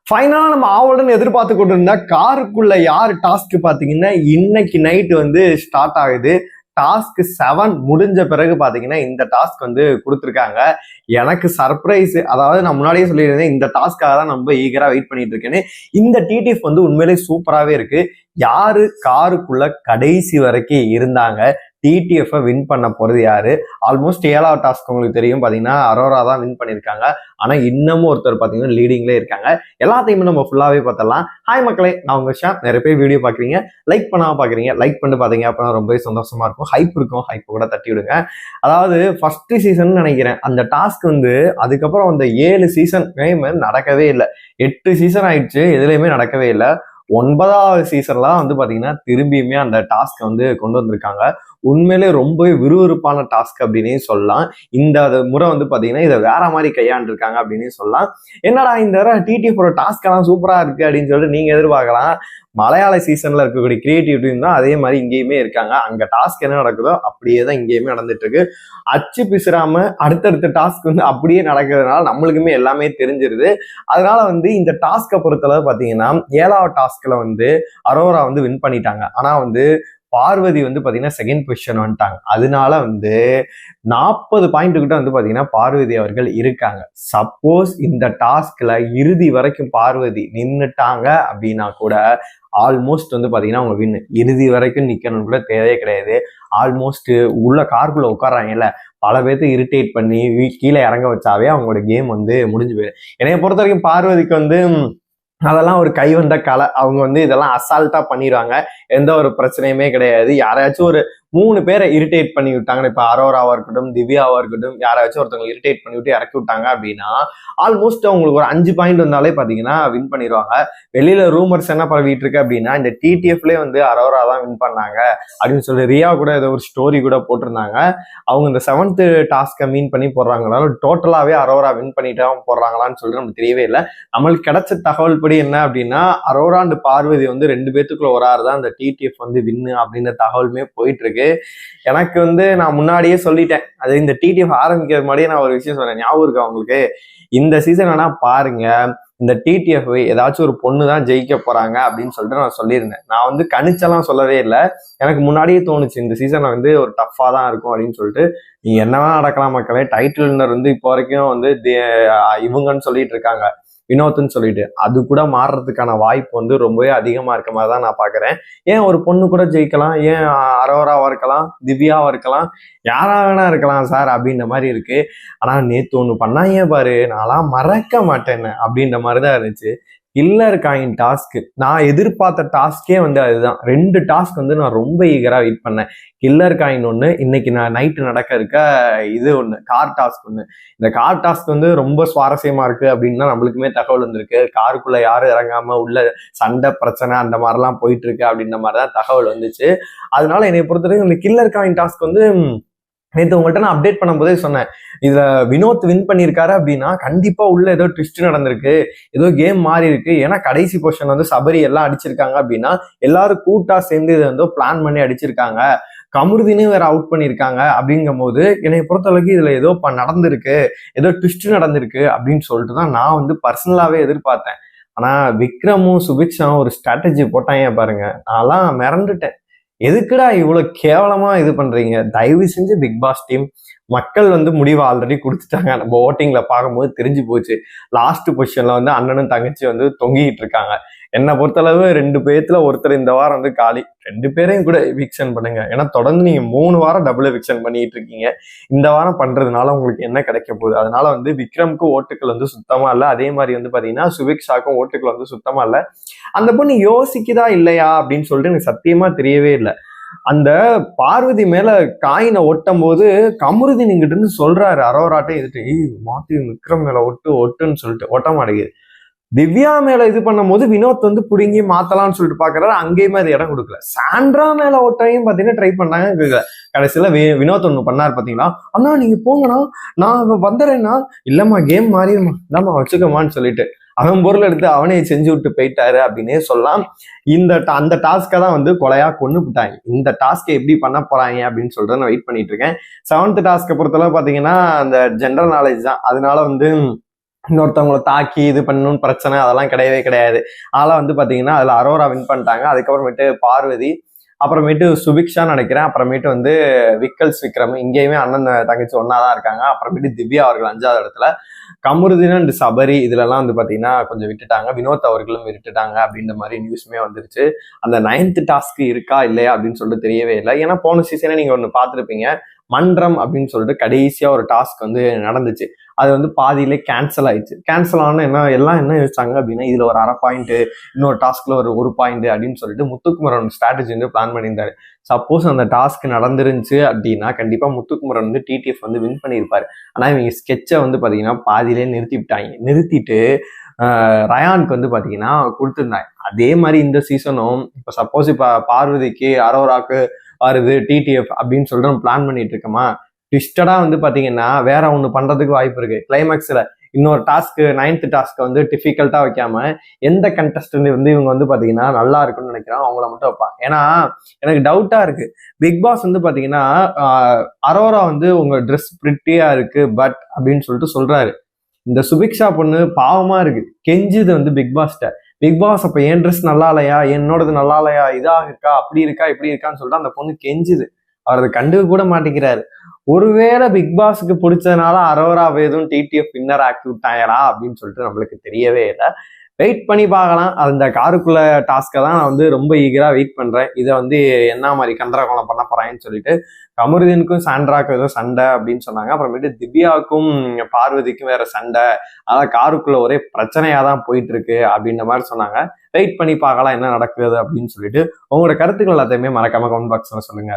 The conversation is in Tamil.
ஃபைனலா நம்ம ஆவலுடன் எதிர்பார்த்து கொண்டு இருந்தா காருக்குள்ள யாரு டாஸ்க் பாத்தீங்கன்னா இன்னைக்கு நைட் வந்து ஸ்டார்ட் ஆகுது. டாஸ்க் 7 முடிஞ்ச பிறகு பாத்தீங்கன்னா இந்த டாஸ்க் வந்து கொடுத்துருக்காங்க. எனக்கு சர்ப்ரைஸ், அதாவது நான் முன்னாடியே சொல்லியிருந்தேன் இந்த டாஸ்க்காக தான் ரொம்ப ஈகரா வெயிட் பண்ணிட்டு இருக்கேன்னு. இந்த டிடிஎஃப் வந்து உண்மையிலேயே சூப்பராகவே இருக்கு. யாரு காருக்குள்ள கடைசி வரைக்கும் இருந்தாங்க, டிடிஎஃப் வின் பண்ண போறது யாரு? ஆல்மோஸ்ட் 7வது டாஸ்க் உங்களுக்கு தெரியும் பாத்தீங்கன்னா அரோரா தான் வின் பண்ணிருக்காங்க. ஆனா இன்னமும் ஒருத்தர் பாத்தீங்கன்னா லீடிங்ல இருக்காங்க. எல்லாத்தையுமே நம்ம ஃபுல்லாவே பார்த்தலாம். ஹாய் மக்களே, நான் உங்க ஷாம். நிறைய பேர் வீடியோ பாக்குறீங்க, லைக் பண்ணாம பாக்குறீங்க. லைக் பண்ணிட்டு பாத்தீங்க அப்படின்னா ரொம்பவே சந்தோஷமா இருக்கும். ஹைப் இருக்கும், ஹைப் கூட தட்டி விடுங்க. அதாவது ஃபர்ஸ்ட் சீசன் நினைக்கிறேன் அந்த டாஸ்க் வந்து, அதுக்கப்புறம் அந்த 7 சீசன் நடக்கவே இல்லை. 8 சீசன் ஆயிடுச்சு, எதுலையுமே நடக்கவே இல்லை. 9வது சீசன்ல வந்து பாத்தீங்கன்னா திரும்பியுமே அந்த டாஸ்க் வந்து கொண்டு வந்திருக்காங்க. உண்மையிலே ரொம்பவே விறுவிறுப்பான டாஸ்க் அப்படின்னே சொல்லலாம். இந்த முறை வந்து பாத்தீங்கன்னா இதை வேற மாதிரி கையாண்டிருக்காங்க அப்படின்னே சொல்லலாம். என்னடா இந்த டிடிஎஃப் டாஸ்க் எல்லாம் சூப்பரா இருக்கு அப்படின்னு சொல்லிட்டு நீங்க எதிர்பார்க்கலாம். மலையாள சீசன்ல இருக்கக்கூடிய கிரியேட்டிவ் டீம் தான் அதே மாதிரி இங்கேயுமே இருக்காங்க. அங்க டாஸ்க் என்ன நடக்குதோ அப்படியே தான் இங்கேயுமே நடந்துட்டு இருக்கு. அச்சு பிசுறாம அடுத்தடுத்த டாஸ்க் வந்து அப்படியே நடக்கிறதுனால நம்மளுக்குமே எல்லாமே தெரிஞ்சிருது. அதனால வந்து இந்த டாஸ்கை பொறுத்தளவு பாத்தீங்கன்னா 7வது டாஸ்க்ல வந்து அரோரா வந்து வின் பண்ணிட்டாங்க. ஆனா வந்து பார்வதி வந்து பாத்தீங்கன்னா செகண்ட் பொசிஷன் வந்துட்டாங்க. அதனால வந்து 40 பாயிண்ட் கிட்ட வந்து பாத்தீங்கன்னா பார்வதி அவர்கள் இருக்காங்க. சப்போஸ் இந்த டாஸ்க்ல இறுதி வரைக்கும் பார்வதி நின்னுட்டாங்க அப்படின்னா கூட ஆல்மோஸ்ட் வந்து பாத்தீங்கன்னா அவங்க வின். இறுதி வரைக்கும் நிக்கணும்னு கூட தேவையே கிடையாது. ஆல்மோஸ்ட் உள்ள காருக்குள்ள உட்கார்றாங்கல்ல, பல பேர்த்து இரிட்டேட் பண்ணி கீழே இறங்க வச்சாவே அவங்களோட கேம் வந்து முடிஞ்சு போயிடும். என்னைய பொறுத்த வரைக்கும் பார்வதிக்கு வந்து அதெல்லாம் ஒரு கை வந்த கலை. அவங்க வந்து இதெல்லாம் அசால்ட்டா பண்ணிடுவாங்க, எந்த ஒரு பிரச்சனையுமே கிடையாது. யாராச்சும் ஒரு 3 பேரை இரிட்டேட் பண்ணி விட்டாங்கன்னு, இப்ப அரோராவா இருக்கட்டும், திவ்யாவா இருக்கட்டும், யாராச்சும் ஒருத்தவங்க இரிட்டேட் பண்ணி விட்டு இறக்கி விட்டாங்க அப்படின்னா ஆல்மோஸ்ட் அவங்களுக்கு ஒரு 5 பாயிண்ட் வந்தாலே பாத்தீங்கன்னா வின் பண்ணிடுவாங்க. வெளியில ரூமர்ஸ் என்ன பரவிட்டு இருக்கு அப்படின்னா இந்த டிடிஎஃப்லேயே வந்து அரோரா தான் வின் பண்ணாங்க அப்படின்னு சொல்லி ரியா கூட ஏதோ ஒரு ஸ்டோரி கூட போட்டிருந்தாங்க. அவங்க இந்த 7th டாஸ்கை மீன் பண்ணி போடுறாங்களா, டோட்டலாவே அரோரா வின் பண்ணிட்டா போடுறாங்களான்னு சொல்லிட்டு நமக்கு தெரியவே இல்லை. நம்மளுக்கு கிடைச்ச தகவல் படி என்ன அப்படின்னா அரோரா அண்ட் பார்வதி வந்து 2 பேத்துக்குள்ள ஒரு ஆறு தான் இந்த டிடிஎஃப் வந்து வின்னு அப்படின்ற தகவலுமே போயிட்டு இருக்கு. எனக்கு வந்து நான் முன்னாடியே சொல்லிட்டேன், அது இந்த டிடிஎஃப் ஆரம்பிக்கிறது முன்னாடியே நான் ஒரு விஷயம் சொன்னேன், ஞாபகம் இருக்கு அவங்களுக்கு? இந்த சீசன் வேணா பாருங்க, இந்த டிடிஎஃப் ஏதாச்சும் ஒரு பொண்ணு தான் ஜெயிக்க போறாங்க அப்படின்னு சொல்லிட்டு நான் சொல்லியிருந்தேன். நான் வந்து கணிச்செல்லாம் சொல்லவே இல்லை, எனக்கு முன்னாடியே தோணுச்சு இந்த சீசன் வந்து ஒரு டஃபா தான் இருக்கும் அப்படின்னு சொல்லிட்டு. நீங்க என்னவா நடக்கலாம் மக்களே, டைட்டில் வின்னர் வந்து இப்போ வரைக்கும் வந்து இவங்கன்னு சொல்லிட்டு இருக்காங்க, வினோத்னு சொல்லிட்டு. அது கூட மாறுறதுக்கான வாய்ப்பு வந்து ரொம்பவே அதிகமா இருக்க மாதிரி தான் நான் பாக்குறேன். ஏன் ஒரு பொண்ணு கூட ஜெயிக்கலாம், ஏன் அரோராவா இருக்கலாம், திவ்யாவா இருக்கலாம், யாரா வேணா இருக்கலாம் சார் அப்படின்ற மாதிரி இருக்கு. ஆனா நேத்து ஒண்ணு பண்ணாங்க பாரு, நான்லாம் மறக்க மாட்டேன்னு அப்படின்ற மாதிரிதான் இருந்துச்சு. கில்லர் காயின் டாஸ்க், நான் எதிர்பார்த்த டாஸ்கே வந்து அதுதான். 2 டாஸ்க் வந்து நான் ரொம்ப ஈகரா வெயிட் பண்ணேன். கில்லர் காயின் ஒன்று, இன்னைக்கு நான் நைட்டு நடக்க இருக்க இது ஒன்று, கார் டாஸ்க் ஒன்று. இந்த கார் டாஸ்க் வந்து ரொம்ப சுவாரஸ்யமா இருக்கு அப்படின்னு நம்மளுக்குமே தகவல் வந்திருக்கு. காருக்குள்ள யாரும் இறங்காம உள்ள சண்டை பிரச்சனை அந்த மாதிரிலாம் போயிட்டு இருக்கு அப்படின்ற மாதிரிதான் தகவல் வந்துச்சு. அதனால என்னை பொறுத்த வரைக்கும் இந்த கில்லர் காயின் டாஸ்க் வந்து நேற்று உங்கள்கிட்ட நான் அப்டேட் பண்ணும் போதே சொன்னேன், இதுல வினோத் வின் பண்ணியிருக்காரு அப்படின்னா கண்டிப்பா உள்ள ஏதோ ட்விஸ்ட் நடந்திருக்கு, ஏதோ கேம் மாறி இருக்கு. ஏன்னா கடைசி பொசிஷன் வந்து சபரி எல்லாம் அடிச்சிருக்காங்க அப்படின்னா எல்லாரும் கூட்டா சேர்ந்து இதை வந்து பிளான் பண்ணி அடிச்சிருக்காங்க. கமருதீனே வேற அவுட் பண்ணியிருக்காங்க. அப்படிங்கும் போது என்னை பொறுத்தளவுக்கு இதுல ஏதோ நடந்திருக்கு, ஏதோ ட்விஸ்ட் நடந்திருக்கு அப்படின்னு சொல்லிட்டு தான் நான் வந்து பர்சனலாவே எதிர்பார்த்தேன். ஆனா விக்ரமும் சுபிக்ஷாவும் ஒரு ஸ்ட்ராட்டஜி போட்டாங்க பாருங்க, நான்லாம் மிரண்டுட்டேன். எதுக்குடா இவ்வளவு கேவலமா இது பண்றீங்க? தயவு செஞ்சு பிக் பாஸ் டீம், மக்கள் வந்து முடிவை ஆல்ரெடி கொடுத்துட்டாங்க. நம்ம ஓட்டிங்ல பார்க்கும்போது தெரிஞ்சு போச்சு. லாஸ்ட் பொசிஷன்ல வந்து அண்ணனும் தங்கச்சி வந்து தொங்கிட்டு இருக்காங்க. என்னை பொறுத்தளவு 2 பேத்துல ஒருத்தர் இந்த வாரம் வந்து காலி. 2 பேரையும் கூட எவிக்ஷன் பண்ணுங்க. ஏன்னா தொடர்ந்து நீங்க 3 வாரம் டபுள் எவிக்ஷன் பண்ணிட்டு இருக்கீங்க. இந்த வாரம் பண்றதுனால உங்களுக்கு என்ன கிடைக்க போகுது? அதனால வந்து விக்ரமுக்கு ஓட்டுக்கள் வந்து சுத்தமா இல்லை. அதே மாதிரி வந்து பாத்தீங்கன்னா சுபிக்ஷாக்கும் ஓட்டுக்கள் வந்து சுத்தமா இல்லை. அந்த பொண்ணு யோசிக்குதா இல்லையா அப்படின்னு சொல்லிட்டு எனக்கு சத்தியமா தெரியவே இல்லை. அந்த பார்வதி மேல காயினை ஒட்டும் போது கமருதீன் இங்கிட்ட இருந்து சொல்றாரு அரோராட்டே இதுட்டு, மாத்தி விக்ரம் மேல ஒட்டுன்னு சொல்லிட்டு ஒட்ட மாட்டேங்குது. திவ்யா மேல இது பண்ணும் போது வினோத் வந்து புடுங்கி மாத்தலாம்னு சொல்லிட்டு பாக்குறாரு, அங்கேயுமே அது இடம் கொடுக்கல. சாண்ட்ரா மேல ஒட்டையும் பாத்தீங்கன்னா ட்ரை பண்ணாங்க. கடைசியில வினோத் ஒண்ணு பண்ணாரு பாத்தீங்களா, அண்ணா நீங்க போங்கண்ணா நான் வந்துடுறேன்னா, இல்லம்மா கேம் மாறிடுமா, இல்லாமா வச்சுக்கமான்னு சொல்லிட்டு அவன் பொருள் எடுத்து அவனே செஞ்சு விட்டு போயிட்டாரு அப்படின்னே சொல்லலாம். அந்த டாஸ்கை தான் வந்து கொலையா கொண்டு விட்டாங்க. இந்த டாஸ்கை எப்படி பண்ண போறாங்க அப்படின்னு சொல்லிட்டு நான் வெயிட் பண்ணிட்டு இருக்கேன். 7th டாஸ்கை பொறுத்தளவு பாத்தீங்கன்னா அந்த ஜெனரல் நாலேஜ் தான். அதனால வந்து இன்னொருத்தவங்களை தாக்கி இது பண்ணணும்னு பிரச்சனை அதெல்லாம் கிடையவே கிடையாது. அதெல்லாம் வந்து பாத்தீங்கன்னா அதுல அரோரா வின் பண்ணிட்டாங்க. அதுக்கப்புறமேட்டு பார்வதி, அப்புறமேட்டு சுபிக்ஷா நினைக்கிறேன், அப்புறமேட்டு வந்து விக்கல்ஸ் விக்ரம், இங்கேயுமே அண்ணன் தங்கச்சி ஒன்னாதான் இருக்காங்க. அப்புறமேட்டு திவ்யா அவர்கள் 5வது இடத்துல, கமருதீன் அண்ட் சபரி இதுலலாம் வந்து பாத்தீங்கன்னா கொஞ்சம் விட்டுட்டாங்க, வினோத் அவர்களும் விட்டுட்டாங்க அப்படின்ற மாதிரி நியூஸுமே வந்துருச்சு. அந்த 9th டாஸ்க் இருக்கா இல்லையா அப்படின்னு சொல்லிட்டு தெரியவே இல்லை. ஏன்னா போன சீசனே நீங்க ஒண்ணு பார்த்துருப்பீங்க, மன்றம் அப்படின்னு சொல்லிட்டு கடைசியா ஒரு டாஸ்க் வந்து நடந்துச்சு. அது வந்து பாதியிலே கேன்சல் ஆயிடுச்சு. கேன்சல் ஆன என்ன யோசிச்சாங்க அப்படின்னா, இதுல ஒரு 1/2 பாயிண்ட், இன்னொரு டாஸ்க்ல ஒரு பாயிண்ட் அப்படின்னு சொல்லிட்டு முத்துக்குமரன் ஸ்ட்ராட்டஜி வந்து பிளான் பண்ணியிருந்தாரு. சப்போஸ் அந்த டாஸ்க் நடந்துருந்துச்சு அப்படின்னா கண்டிப்பா முத்துக்குமரன் வந்து டிடிஎஃப் வந்து வின் பண்ணியிருப்பாரு. ஆனா இவங்க ஸ்கெட்சை வந்து பாத்தீங்கன்னா பாதியிலே நிறுத்திட்டு ரயானுக்கு வந்து பாத்தீங்கன்னா கொடுத்துருந்தாங்க. அதே மாதிரி இந்த சீசனும் இப்ப சப்போஸ் இப்ப பார்வதிக்கு அரோராக்கு வருது டிடிஎஃப் அப்படின்னு சொல்லிட்டு நம்ம பிளான் பண்ணிட்டு இருக்கோமா, ட்விஸ்டடா வந்து பாத்தீங்கன்னா வேற ஒண்ணு பண்றதுக்கு வாய்ப்பு இருக்கு. கிளைமேக்ஸ்ல இன்னொரு டாஸ்க் 9th டாஸ்க் வந்து டிஃபிகல்ட்டா வைக்காம எந்த கண்டஸ்டன்ட் வந்து இவங்க வந்து பாத்தீங்கன்னா நல்லா இருக்குன்னு நினைக்கிறாங்க அவங்கள மட்டும் வைப்பாங்க. ஏன்னா எனக்கு டவுட்டா இருக்கு, பிக் பாஸ் வந்து பாத்தீங்கன்னா அரோரா வந்து உங்க ட்ரெஸ் பிரிட்டியா இருக்கு பட் அப்படின்னு சொல்லிட்டு சொல்றாரு. இந்த சுபிக்ஷா பொண்ணு பாவமா இருக்கு, கெஞ்சுது வந்து பிக் பாஸ்ட. பிக் பாஸ் அப்ப என் ட்ரெஸ் நல்லா இல்லையா, என்னோடது நல்லா இல்லையா, இதா இருக்கா, அப்படி இருக்கா, இப்படி இருக்கான்னு சொல்லிட்டு அந்த பொண்ணு கெஞ்சுது. அவர் அதை கண்டுக்க கூட மாட்டேங்கிறாரு. ஒருவேளை பிக் பாஸுக்கு பிடிச்சதுனால அரோராவை எதுவும் டிடிஎஃப் வின்னர் ஆக்கி விட்டாங்களா அப்படின்னு சொல்லிட்டு நம்மளுக்கு தெரியவே இல்லை. வெயிட் பண்ணி பார்க்கலாம். அந்த காருக்குள்ள டாஸ்கை தான் நான் வந்து ரொம்ப ஈகரா வெயிட் பண்றேன். இதை வந்து என்ன மாதிரி கந்தரகோலம் பண்ண போறாங்கன்னு சொல்லிட்டு. கமருதீனுக்கும் சாண்ட்ராக்கும் ஏதோ சண்டை அப்படின்னு சொன்னாங்க. அப்புறமேட்டு திவ்யாவுக்கும் பார்வதிக்கும் வேற சண்டை, அதான் காருக்குள்ள ஒரே பிரச்சனையா தான் போயிட்டு இருக்கு அப்படின்ற மாதிரி சொன்னாங்க. வெயிட் பண்ணி பார்க்கலாம் என்ன நடக்குது அப்படின்னு சொல்லிட்டு. உங்களோட கருத்துக்கள் எல்லாத்தையுமே மறக்காம கமெண்ட் பாக்ஸ்ல சொல்லுங்க.